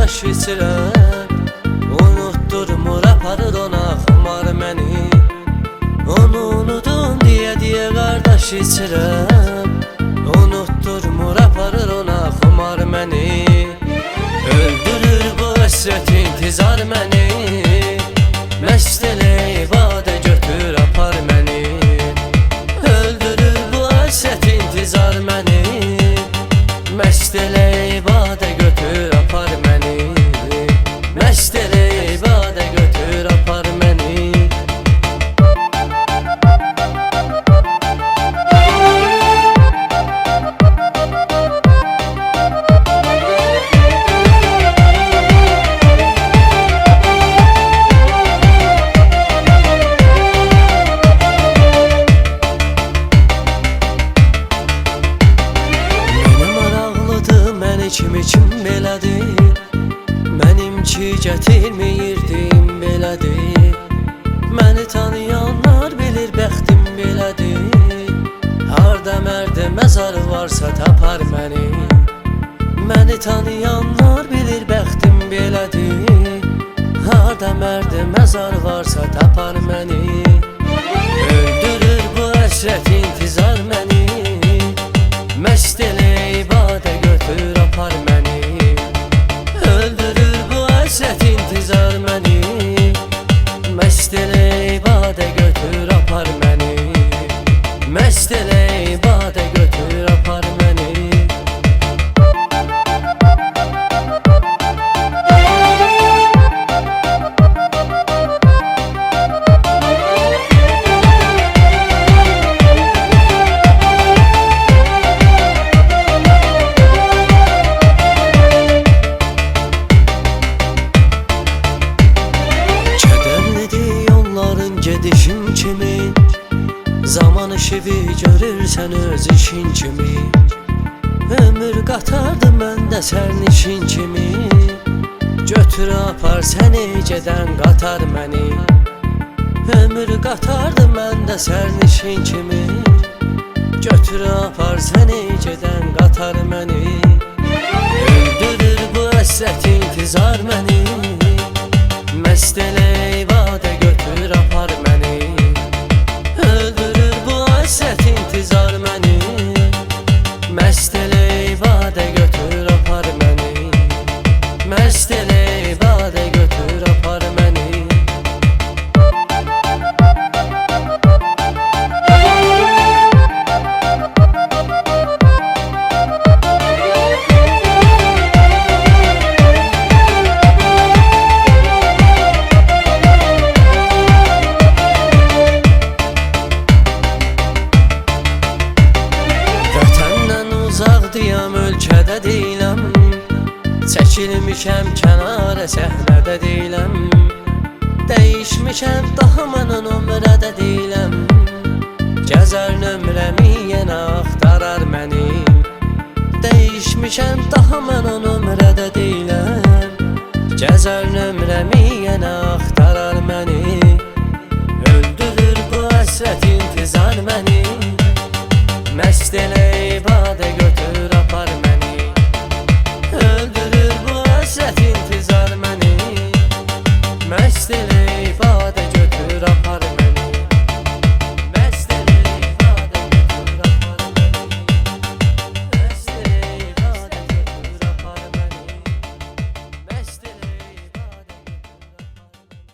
qardaş içirəm. Unutturmur aparır ona xumar məni. Onu unudum deyə qardaş içirəm. Unutturmur aparır ona xumar məni. Öldürür bu həsrət intizar məni. Məst elə ibadə götür apar məni. Öldürür bu həsrət intizar məni. Məst elə ibadə götür apar məni. Məst elə ibadə götür apar məni. İçim belədir, mənimki gətirməyirdim belədir. Məni tanıyanlar bilir bəxtim belədir. Harda mərdə məzar varsa tapar məni. Məni tanıyanlar bilir bəxtim belədir. Harda mərdə məzar varsa tapar məni. Öldürür bu həsrət intizar məni. Məst elə ibadə götür apar məni. Öldürür bu həsrət intizar məni. Məst elə ibadə götür apar məni. Məst elə ibadə götür apar məni. Gedişim kimi zaman işivi görürsən öz işin kimi. Ömür qatardı məndə sərnişin kimi. Götür apar səni gedən qatar məni. Ömür qatardı məndə sərnişin kimi. Götür apar səni gedən qatar məni. Öldürür bu həsrət intizar məni. Məst elə ibadə götür apar məni. Öldürür bu həsrət intizar məni. Məst elə ibadə götür apar məni. Məst elə ibadə götür apar məni. Uzaqdıyam, ölkədə deyiləm. Çəkilmişəm kənara, səhnədə deyiləm. Dəyişmişəm, daha mən nömrədə deyiləm. Gəzər nömrəmi yenə axtarar məni. Dəyişmişəm, daha mən nömrədə deyiləm. Gəzər nömrəmi yenə axtarar məni. Öldürür bu həsrət intizar məni. Məst elə ibadə götür